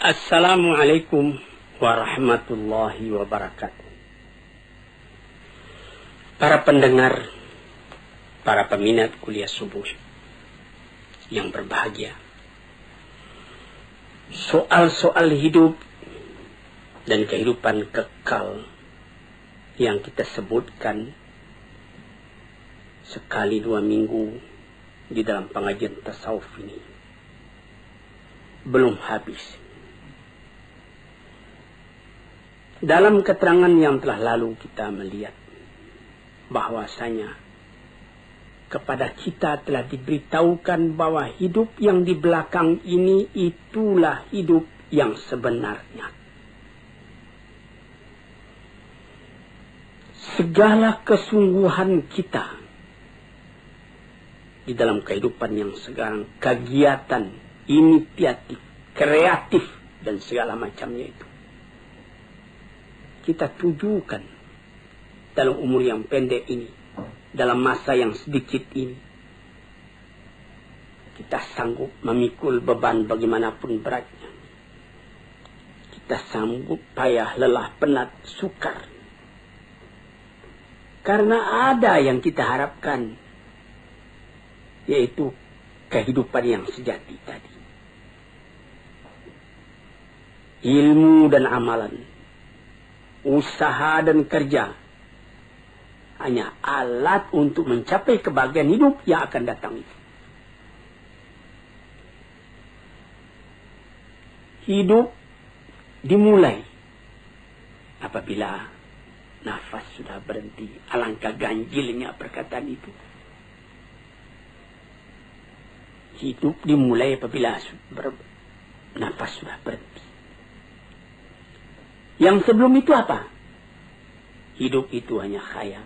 Assalamualaikum warahmatullahi wabarakatuh. Para pendengar, para peminat kuliah subuh yang berbahagia. Soal-soal hidup dan kehidupan kekal yang kita sebutkan sekali 2 minggu di dalam pengajian tasawuf ini belum habis. Dalam keterangan yang telah lalu kita melihat bahwasanya kepada kita telah diberitahukan bahwa hidup yang di belakang ini itulah hidup yang sebenarnya. Segala kesungguhan kita di dalam kehidupan yang sekarang, kegiatan, inisiatif, kreatif, dan segala macamnya itu, kita tujukan dalam umur yang pendek ini, dalam masa yang sedikit ini. Kita sanggup memikul beban bagaimanapun beratnya. Kita sanggup payah, lelah, penat, sukar. Karena ada yang kita harapkan, yaitu kehidupan yang sejati tadi. Ilmu dan amalan, usaha dan kerja hanya alat untuk mencapai kebahagiaan hidup yang akan datang itu. Hidup dimulai apabila nafas sudah berhenti. Alangkah ganjilnya perkataan itu. Hidup dimulai apabila nafas sudah berhenti. Yang sebelum itu apa? Hidup itu hanya khayal.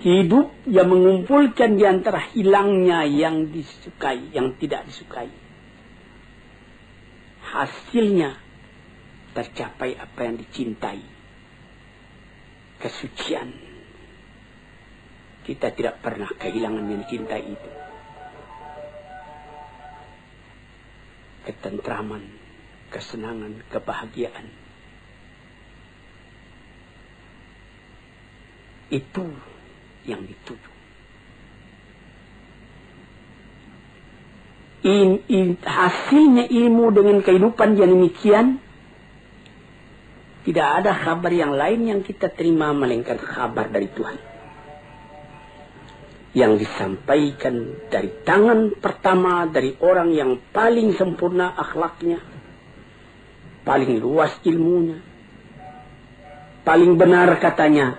Hidup yang mengumpulkan di antara hilangnya yang disukai, yang tidak disukai. Hasilnya tercapai apa yang dicintai. Kesucian. Kita tidak pernah kehilangan yang dicintai itu. Ketentraman, kesenangan, kebahagiaan. Itu yang dituju. Hasilnya ilmu dengan kehidupan yang demikian, tidak ada kabar yang lain yang kita terima melainkan kabar dari Tuhan. Yang disampaikan dari tangan pertama dari orang yang paling sempurna akhlaknya, paling luas ilmunya, paling benar katanya,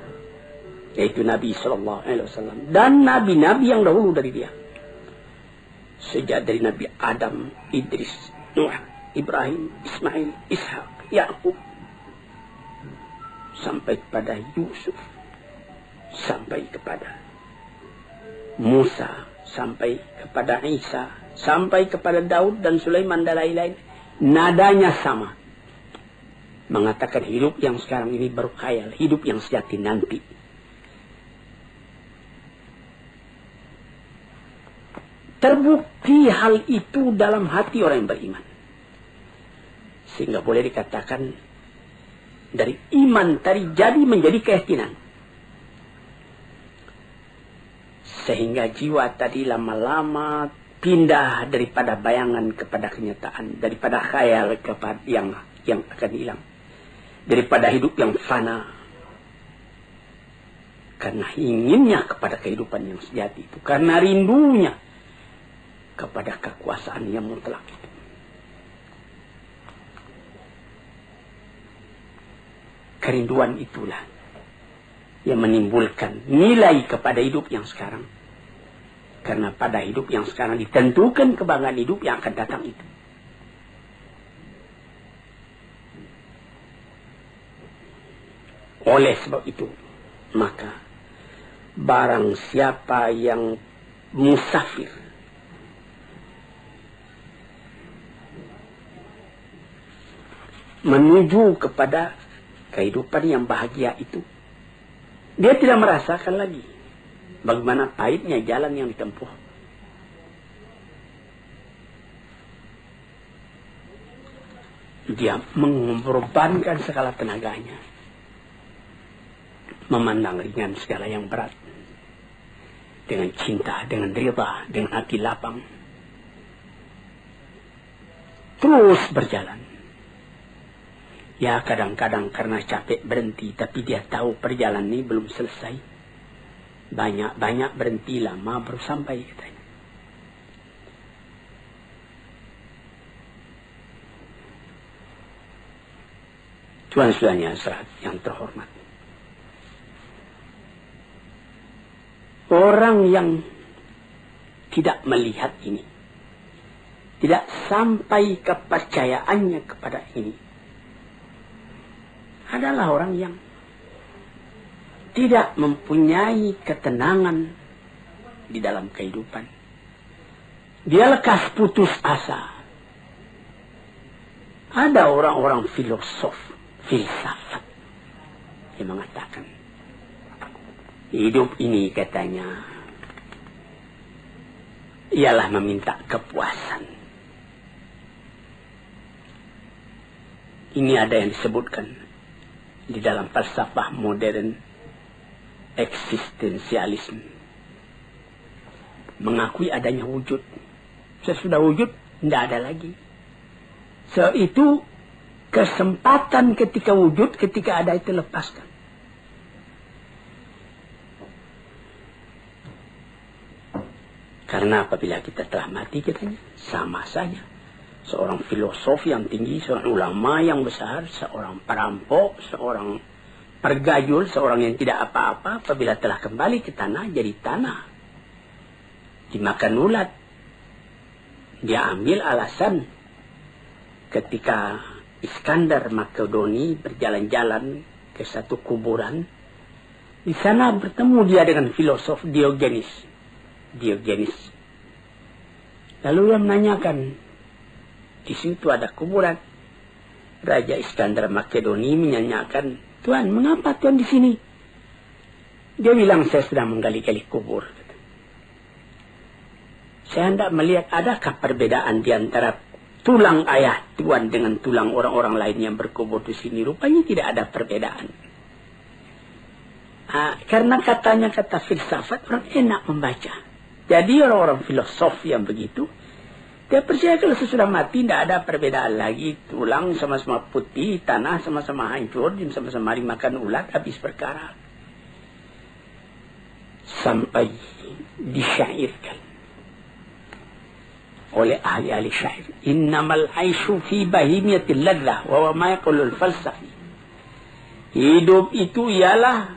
yaitu Nabi SAW dan nabi-nabi yang dahulu dari dia. Sejak dari Nabi Adam, Idris, Nuh, Ibrahim, Ismail, Ishak, Yakub, sampai kepada Yusuf, sampai kepada Musa, sampai kepada Isa, sampai kepada Daud dan Sulaiman dan lain-lain. Nadanya sama. Mengatakan hidup yang sekarang ini baru khayal, hidup yang sejati nanti. Terbukti hal itu dalam hati orang yang beriman. Sehingga boleh dikatakan dari iman tadi jadi menjadi keyakinan. Sehingga jiwa tadi lama-lama pindah daripada bayangan kepada kenyataan, daripada khayal kepada yang akan hilang, daripada hidup yang fana. Karena inginnya kepada kehidupan yang sejati itu, karena rindunya kepada kekuasaan yang mutlak itu. Kerinduan itulah yang menimbulkan nilai kepada hidup yang sekarang. Karena pada hidup yang sekarang ditentukan kebanggaan hidup yang akan datang itu. Oleh sebab itu, maka barang siapa yang musafir, menuju kepada kehidupan yang bahagia itu, dia tidak merasakan lagi bagaimana pahitnya jalan yang ditempuh. dia mengorbankan segala tenaganya, memandang ringan segala yang berat, dengan cinta, dengan rida, dengan hati lapang, terus berjalan. Ya kadang-kadang karena capek berhenti, tapi dia tahu perjalanan ini belum selesai. Banyak berhenti, lama baru sampai, katanya. Tuan-tuannya yang terhormat, orang yang tidak melihat ini, tidak sampai kepercayaannya kepada ini, adalah orang yang tidak mempunyai ketenangan di dalam kehidupan. Dia lekas putus asa. Ada orang-orang filsafat yang mengatakan, hidup ini, katanya, ialah meminta kepuasan. Ini ada yang disebutkan di dalam falsafah modern, eksistensialisme. Mengakui adanya wujud. Sesudah wujud, tidak ada lagi. Itu kesempatan ketika wujud, ketika ada itu lepaskan. Karena apabila kita telah mati, katanya, sama saja. Seorang filosof yang tinggi, seorang ulama yang besar, seorang perampok, seorang pergajul, seorang yang tidak apa-apa, apabila telah kembali ke tanah, jadi tanah. Dimakan ulat. Dia ambil alasan ketika Iskandar Makedoni berjalan-jalan ke satu kuburan. Di sana bertemu dia dengan filosof Diogenes. Lalu dia menanyakan, di situ ada kuburan. Raja Iskandar Makedoni menanyakan, Tuan, mengapa Tuan di sini? Dia bilang, saya sedang menggali-gali kubur. Saya hendak melihat adakah perbedaan di antara tulang ayah Tuan dengan tulang orang-orang lain yang berkubur di sini. Rupanya tidak ada perbedaan. Karena katanya kata filsafat, orang enak membaca. Jadi orang-orang filosof yang begitu, dia percaya kalau sesudah mati tidak ada perbedaan lagi. Tulang sama-sama putih, tanah sama-sama hancur, sama-sama dimakan ulat, habis perkara. Sampai disyairkan oleh ahli-ahli syair, innamal aisyu fi bahimiyatil ladzah wa ma yaqulul falsafi. Hidup itu ialah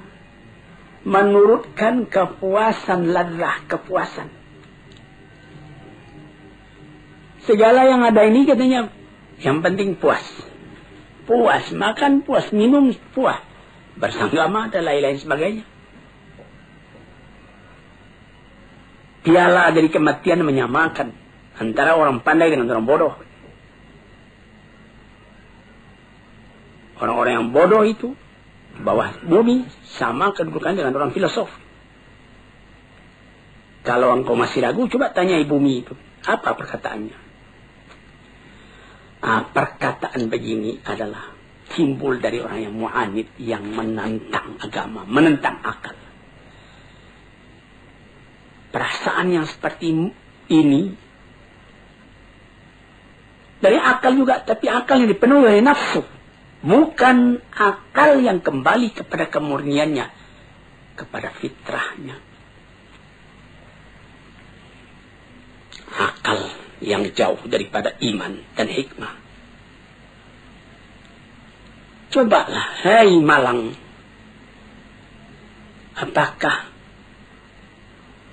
menurutkan kepuasan ladzah, kepuasan. Segala yang ada ini, katanya, yang penting puas. Puas makan, puas minum, puas bersanggama dan lain-lain sebagainya. Piala dari kematian menyamakan antara orang pandai dengan orang bodoh. Orang-orang yang bodoh itu di bawah bumi sama kedudukan dengan orang filosof. Kalau engkau masih ragu, coba tanyai bumi itu. Apa perkataannya? Perkataan begini adalah timbul dari orang yang mu'anid, yang menentang agama, menentang akal. Perasaan yang seperti ini dari akal juga, tapi akal yang dipenuhi oleh nafsu, bukan akal yang kembali kepada kemurniannya, kepada fitrahnya. Akal yang jauh daripada iman dan hikmah. Cobalah, hai Malang, apakah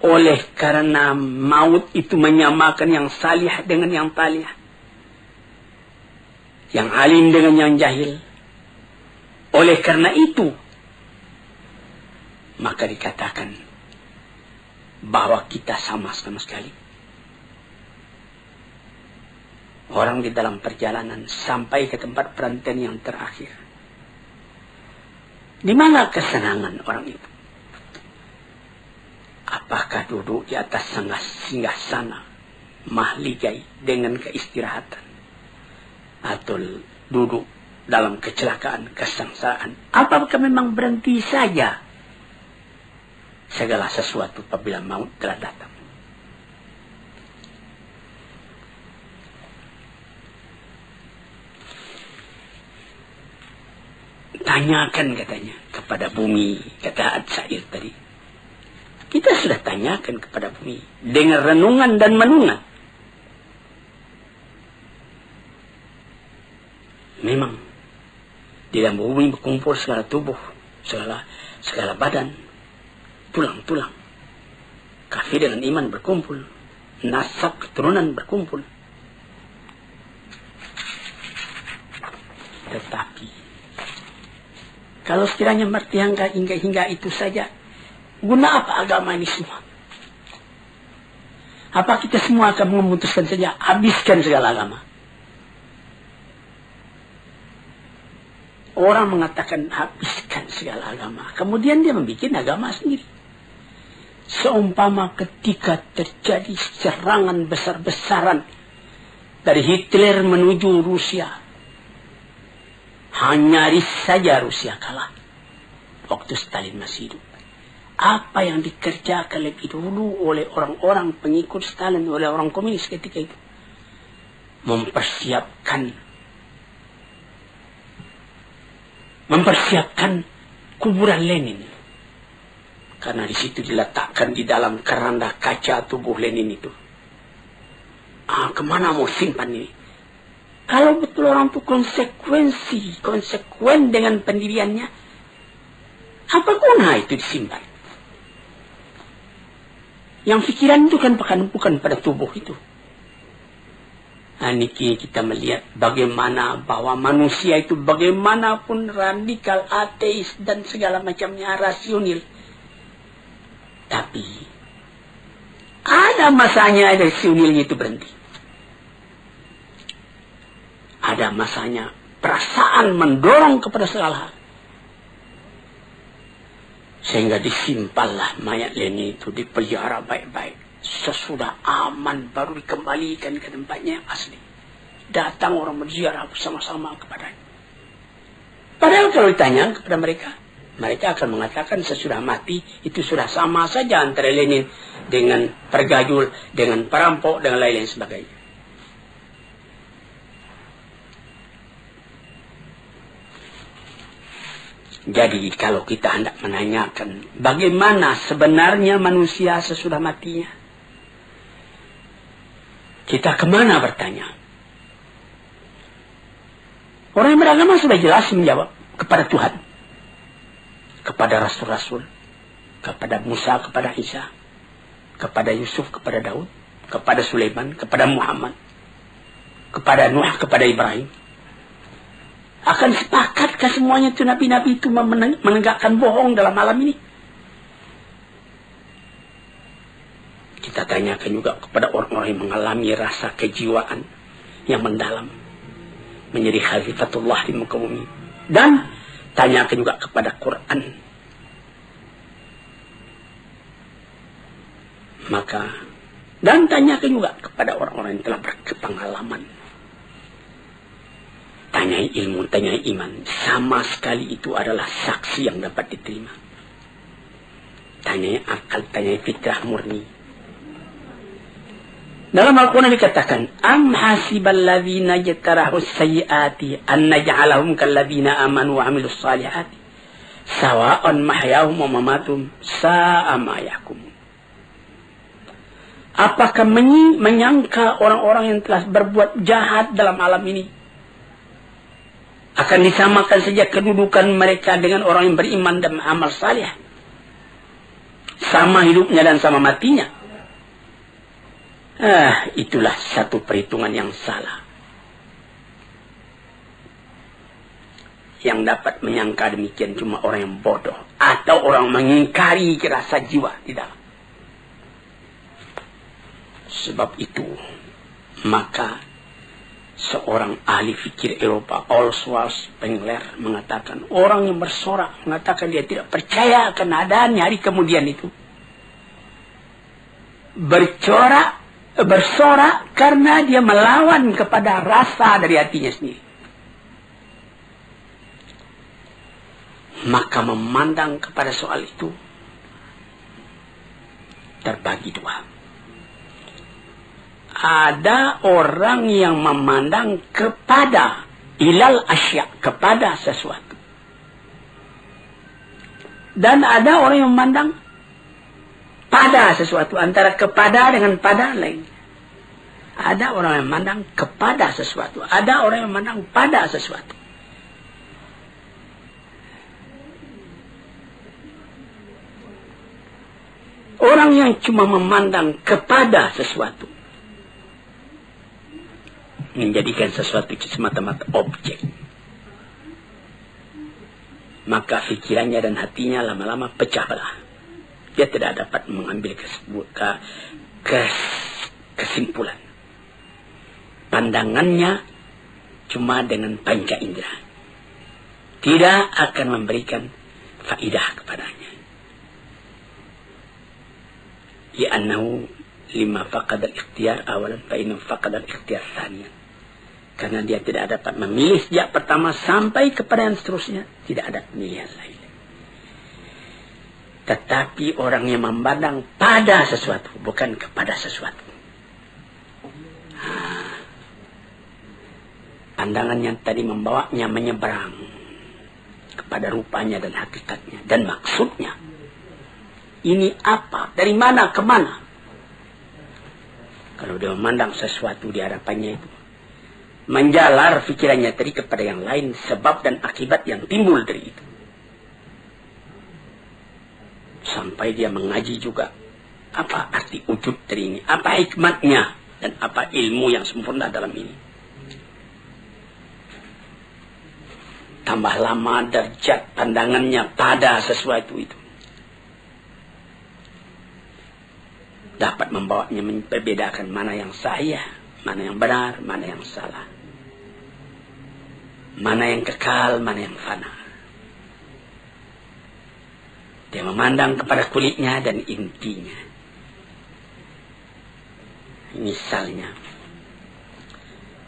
oleh karena maut itu menyamakan yang salih dengan yang talih, yang alim dengan yang jahil? Oleh karena itu, maka dikatakan bahwa kita sama sekali. Orang di dalam perjalanan sampai ke tempat perantaian yang terakhir. Di mana kesenangan orang itu? Apakah duduk di atas singgasana mahligai dengan keistirahatan, atau duduk dalam kecelakaan, kesengsaraan. Apakah memang berhenti saja segala sesuatu apabila maut telah datang? Tanyakan katanya kepada bumi, kata Ad-Syair tadi. Kita sudah tanyakan kepada bumi dengan renungan dan menungan. Memang di dalam bumi berkumpul segala tubuh, segala badan, tulang-tulang. Kafir dengan iman berkumpul, nasab keturunan berkumpul. Tetapi kalau sekiranya hingga itu saja, guna apa agama ini semua? Apa kita semua akan memutuskan saja, habiskan segala agama? Orang mengatakan habiskan segala agama. Kemudian dia membuat agama sendiri. Seumpama ketika terjadi serangan besar-besaran dari Hitler menuju Rusia. Nyaris saja Rusia kalah waktu Stalin masih hidup. Apa yang dikerjakan lebih dulu oleh orang-orang pengikut Stalin, oleh orang komunis ketika itu? Mempersiapkan kuburan Lenin. Karena di situ diletakkan di dalam keranda kaca tubuh Lenin itu. Kemana mau simpan ini? Kalau betul orang itu konsekuen dengan pendiriannya, apa guna itu disimpan? Yang pikiran itu kan bukan pada tubuh itu. Niki kita melihat bagaimana bahwa manusia itu bagaimanapun radikal, ateis dan segala macamnya rasional. Tapi ada masanya rasionalnya itu berhenti. Ada masanya perasaan mendorong kepada segala hal. Sehingga disimpanlah mayat Lenin itu, dipelihara baik-baik. Sesudah aman baru dikembalikan ke tempatnya yang asli. Datang orang berziarah bersama-sama kepadanya. Padahal kalau ditanya kepada mereka, mereka akan mengatakan sesudah mati itu sudah sama saja antara Lenin dengan pergajul, dengan perampok, dengan lain-lain sebagainya. Jadi kalau kita hendak menanyakan bagaimana sebenarnya manusia sesudah matinya, kita kemana bertanya? Orang yang beragama sudah jelas menjawab kepada Tuhan, kepada Rasul-Rasul, kepada Musa, kepada Isa, kepada Yusuf, kepada Daud, kepada Sulaiman, kepada Muhammad, kepada Nuh, kepada Ibrahim. Akan sepakatkah semuanya itu nabi-nabi itu menegakkan bohong dalam alam ini? Kita tanyakan juga kepada orang-orang yang mengalami rasa kejiwaan yang mendalam, menjadi khalifatullah di muka bumi. Dan tanyakan juga kepada Quran. Dan tanyakan juga kepada orang-orang yang telah berpengalaman. Tanyai ilmu, tanyai iman. Sama sekali itu adalah saksi yang dapat diterima. Tanyai akal, tanyai fitrah murni. Dalam Al-Quran dikatakan, Am hasibal ladhina jatarahus sayyiati an naj'alahum kalladhina amanu wa amilus salihati sawa'an mahyahum wa mamatum sa'a ma yahkumun. Apakah menyangka orang-orang yang telah berbuat jahat dalam alam ini akan disamakan saja kedudukan mereka dengan orang yang beriman dan amal salih? Sama hidupnya dan sama matinya. Itulah satu perhitungan yang salah. Yang dapat menyangka demikian cuma orang yang bodoh. Atau orang mengingkari rasa jiwa di dalam. Sebab itu, maka seorang ahli fikir Eropa, Oswald Spengler, mengatakan orang yang bersorak, mengatakan dia tidak percaya akan adanya hari kemudian itu, bersorak karena dia melawan kepada rasa dari hatinya sendiri. Maka memandang kepada soal itu terbagi dua. Ada orang yang memandang kepada ilal asya, kepada sesuatu. Dan ada orang yang memandang pada sesuatu, antara kepada dengan pada lain. Ada orang yang memandang kepada sesuatu, ada orang yang memandang pada sesuatu. Orang yang cuma memandang kepada sesuatu, menjadikan sesuatu semata-mata objek, maka pikirannya dan hatinya lama-lama pecah belah. Dia tidak dapat mengambil kesimpulan. Pandangannya cuma dengan panca indera, tidak akan memberikan faidah kepadanya. Li'annahu lima faqad al-ikhtiyar awalan fa innahu faqad al-ikhtiyar thaniyan. Karena dia tidak dapat memilih sejak pertama sampai kepada yang seterusnya, tidak ada pilihan lain. Tetapi orang yang memandang pada sesuatu, bukan kepada sesuatu. Pandangan yang tadi membawanya menyeberang kepada rupanya dan hakikatnya dan maksudnya. Ini apa? Dari mana ke mana? Kalau dia memandang sesuatu di hadapannya itu, menjalar pikirannya tadi kepada yang lain, sebab dan akibat yang timbul dari itu. Sampai dia mengaji juga, apa arti wujud dari ini, apa hikmatnya, dan apa ilmu yang sempurna dalam ini. Tambah lama derajat pandangannya pada sesuatu itu, dapat membawanya membedakan mana yang sahih, mana yang benar, mana yang salah. Mana yang kekal, mana yang fana. Dia memandang kepada kulitnya dan intinya. Misalnya,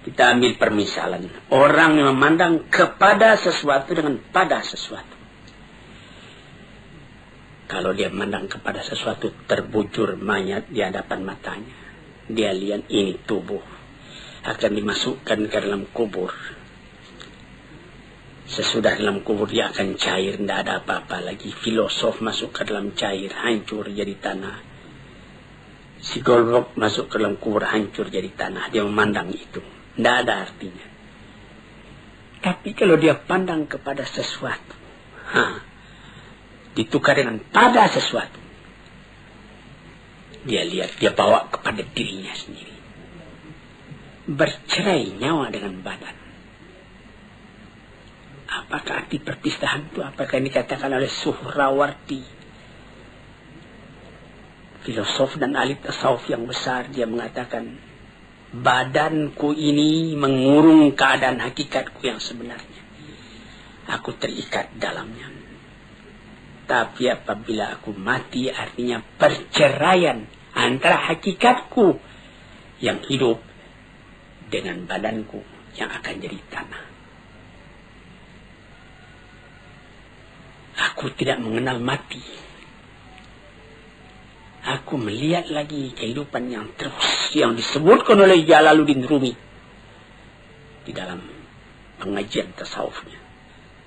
kita ambil permisalan. Orang yang memandang kepada sesuatu dengan pada sesuatu. Kalau dia memandang kepada sesuatu, terbujur mayat di hadapan matanya. Dia lihat ini tubuh akan dimasukkan ke dalam kubur. Sesudah dalam kubur dia akan cair, tidak ada apa-apa lagi. Filosof masuk ke dalam cair, hancur jadi tanah. Psikolog masuk ke dalam kubur, hancur jadi tanah. Dia memandang itu, tidak ada artinya. Tapi kalau dia pandang kepada sesuatu, ditukar dengan pada sesuatu, dia lihat, dia bawa kepada dirinya sendiri. Bercerai nyawa dengan badan. Apakah arti perpisahan itu? Apakah ini dikatakan oleh Suhrawardi, filosof dan ahli tasawuf yang besar? Dia mengatakan, badanku ini mengurung keadaan hakikatku yang sebenarnya. Aku terikat dalamnya. Tapi apabila aku mati, artinya perceraian antara hakikatku yang hidup dengan badanku yang akan jadi tanah. Aku tidak mengenal mati. Aku melihat lagi kehidupan yang terus, yang disebutkan oleh Jalaluddin Rumi di dalam pengajian tasawufnya,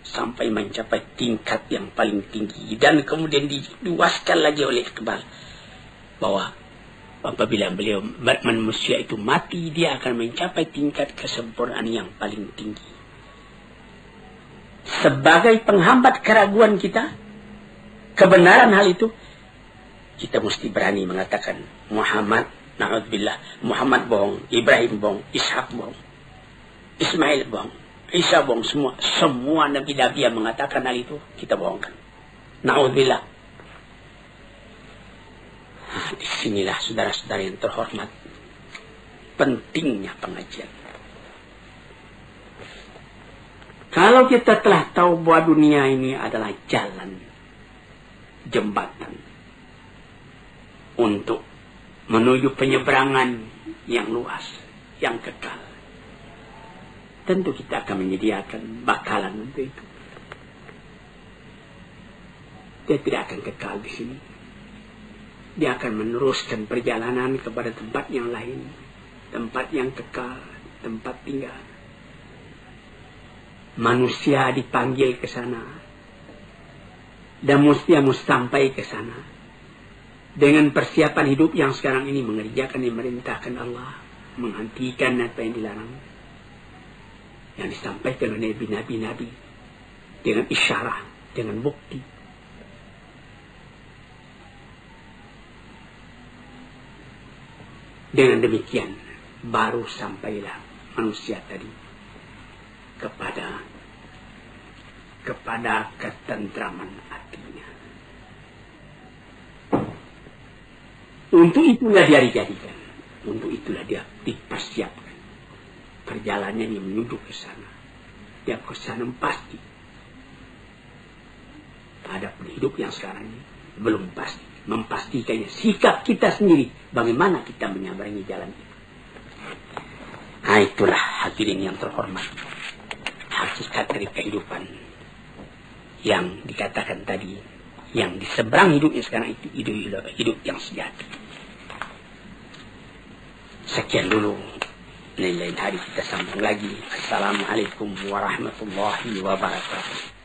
sampai mencapai tingkat yang paling tinggi. Dan kemudian diluaskan lagi oleh Iqbal, bahwa apabila beliau manusia itu mati, dia akan mencapai tingkat kesempurnaan yang paling tinggi. Sebagai penghambat keraguan kita, kebenaran hal itu, kita mesti berani mengatakan Muhammad, na'udzubillah, Muhammad bohong, Ibrahim bohong, Ishak bohong, Ismail bohong, Isa bohong, semua nabi-nabi yang mengatakan hal itu, kita bohongkan. Na'udzubillah. Disinilah saudara-saudara yang terhormat, pentingnya pengajian. Kalau kita telah tahu bahwa dunia ini adalah jalan, jembatan untuk menuju penyeberangan yang luas, yang kekal, tentu kita akan menyediakan bakalan untuk itu. dia tidak akan kekal di sini. Dia akan meneruskan perjalanan kepada tempat yang lain, tempat yang kekal, tempat tinggal. Manusia dipanggil ke sana, dan mesti sampai ke sana dengan persiapan hidup yang sekarang ini, mengerjakan yang dimerintahkan Allah, menghentikan apa yang dilarang, yang disampaikan oleh nabi-nabi dengan isyarat, dengan bukti. Dengan demikian baru sampailah manusia tadi kepada ketentraman hatinya. Untuk itulah dia dijadikan, untuk itulah dia dipersiapkan. Perjalanannya yang menuju ke sana, dia ke sana pasti. Adapun hidup yang sekarang ini belum pasti. Memastikannya sikap kita sendiri, bagaimana kita menyabarangi jalan itu. Nah, itulah hadirin yang terhormat, hakikat dari kehidupan yang dikatakan tadi, yang di seberang hidupnya sekarang itu hidup yang sejati. Sekian dulu, lain-lain hari kita sambung lagi. Assalamualaikum warahmatullahi wabarakatuh.